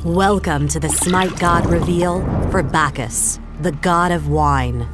Welcome to the Smite God reveal for Bacchus, the god of wine.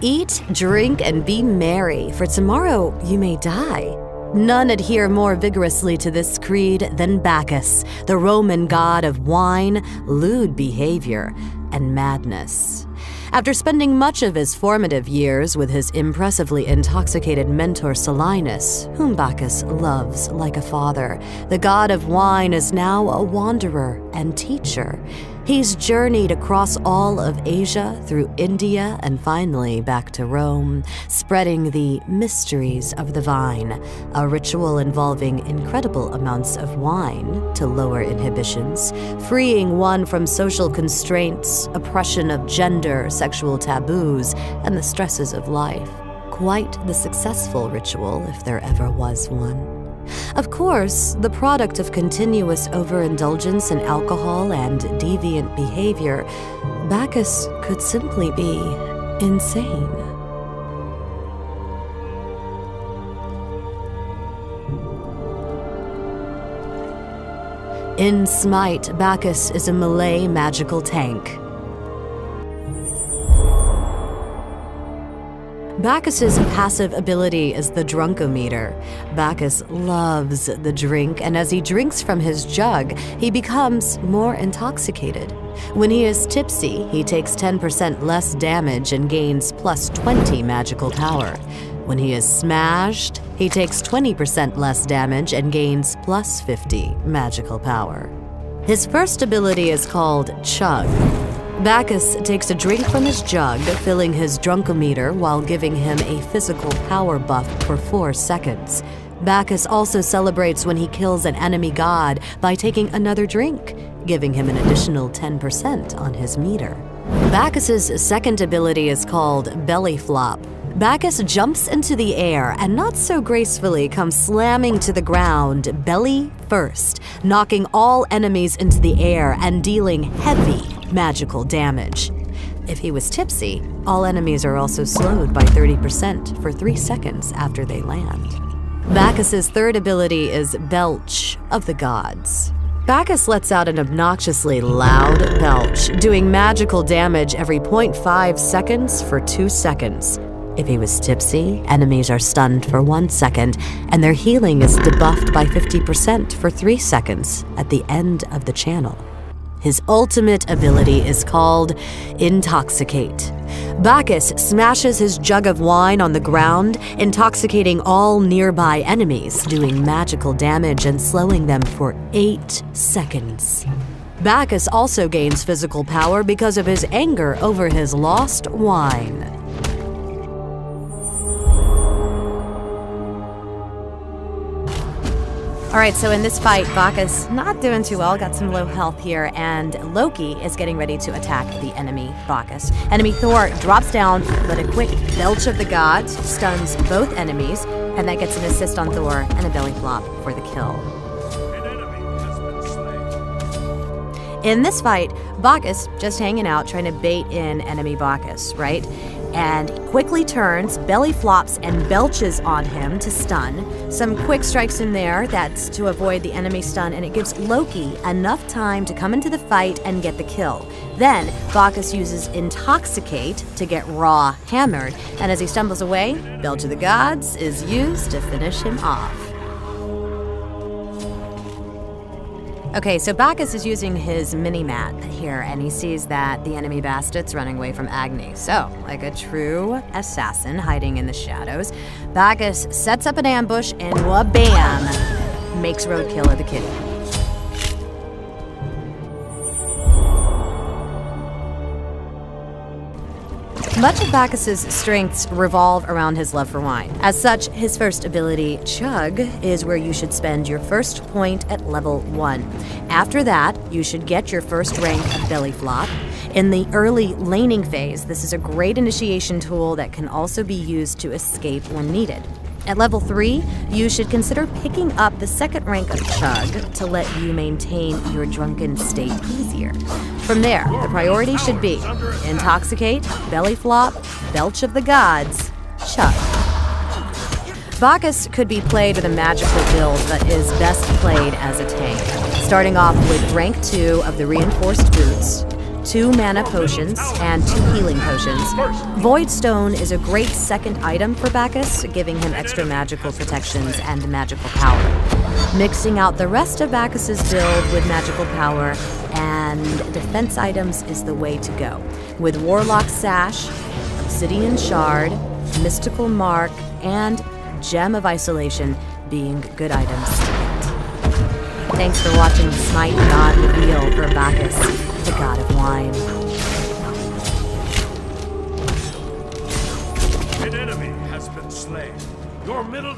Eat, drink, and be merry, for tomorrow you may die. None adhere more vigorously to this creed than Bacchus, the Roman god of wine, lewd behavior, and madness. After spending much of his formative years with his impressively intoxicated mentor Silenus, whom Bacchus loves like a father, the god of wine is now a wanderer and teacher. He's journeyed across all of Asia, through India, and finally back to Rome, spreading the mysteries of the vine, a ritual involving incredible amounts of wine to lower inhibitions, freeing one from social constraints, oppression of gender, sexual taboos, and the stresses of life. Quite the successful ritual, if there ever was one. Of course, the product of continuous overindulgence in alcohol and deviant behavior, Bacchus could simply be insane. In Smite, Bacchus is a Malay magical tank. Bacchus's passive ability is the drunkometer. Bacchus loves the drink, and as he drinks from his jug, he becomes more intoxicated. When he is tipsy, he takes 10% less damage and gains plus 20 magical power. When he is smashed, he takes 20% less damage and gains plus 50 magical power. His first ability is called Chug. Bacchus takes a drink from his jug, filling his drunkometer while giving him a physical power buff for 4 seconds. Bacchus also celebrates when he kills an enemy god by taking another drink, giving him an additional 10% on his meter. Bacchus's second ability is called Belly Flop. Bacchus jumps into the air and not so gracefully comes slamming to the ground belly first, knocking all enemies into the air and dealing heavy magical damage. If he was tipsy, all enemies are also slowed by 30% for 3 seconds after they land. Bacchus's third ability is Belch of the gods. Bacchus lets out an obnoxiously loud belch, doing magical damage every 0.5 seconds for 2 seconds. If he was tipsy, enemies are stunned for 1 second, and their healing is debuffed by 50% for 3 seconds at the end of the channel. His ultimate ability is called Intoxicate. Bacchus smashes his jug of wine on the ground, intoxicating all nearby enemies, doing magical damage and slowing them for 8 seconds. Bacchus also gains physical power because of his anger over his lost wine. Alright, so in this fight, Bacchus not doing too well, got some low health here, and Loki is getting ready to attack the enemy Bacchus. Enemy Thor drops down, but a quick belch of the gods stuns both enemies, and that gets an assist on Thor and a belly flop for the kill. An enemy has been slain. In this fight, Bacchus just hanging out, trying to bait in enemy Bacchus, right? And quickly turns, belly flops, and belches on him to stun. Some quick strikes in there, that's to avoid the enemy stun, and it gives Loki enough time to come into the fight and get the kill. Then, Bacchus uses Intoxicate to get Raw hammered, and as he stumbles away, Belch of the Gods is used to finish him off. Okay, so Bacchus is using his mini-mat here, and he sees that the enemy Bastard's running away from Agni. So, like a true assassin hiding in the shadows, Bacchus sets up an ambush and wha-bam! Makes roadkill of the kitty. Much of Bacchus's strengths revolve around his love for wine. As such, his first ability, Chug, is where you should spend your first point at level 1. After that, you should get your first rank of Belly Flop. In the early laning phase, this is a great initiation tool that can also be used to escape when needed. At level 3, you should consider picking up the second rank of Chug to let you maintain your drunken state easier. From there, the priority should be Intoxicate, Belly Flop, Belch of the Gods, Chug. Bacchus could be played with a magical build, but is best played as a tank. Starting off with rank 2 of the reinforced boots, 2 mana potions, and 2 healing potions. Void Stone is a great second item for Bacchus, giving him extra magical protections and magical power. Mixing out the rest of Bacchus's build with magical power and defense items is the way to go, with Warlock Sash, Obsidian Shard, Mystical Mark, and Gem of Isolation being good items to get. Thanks for watching the Smite God reveal for Bacchus, the god of wine. An enemy has been slain. Your middle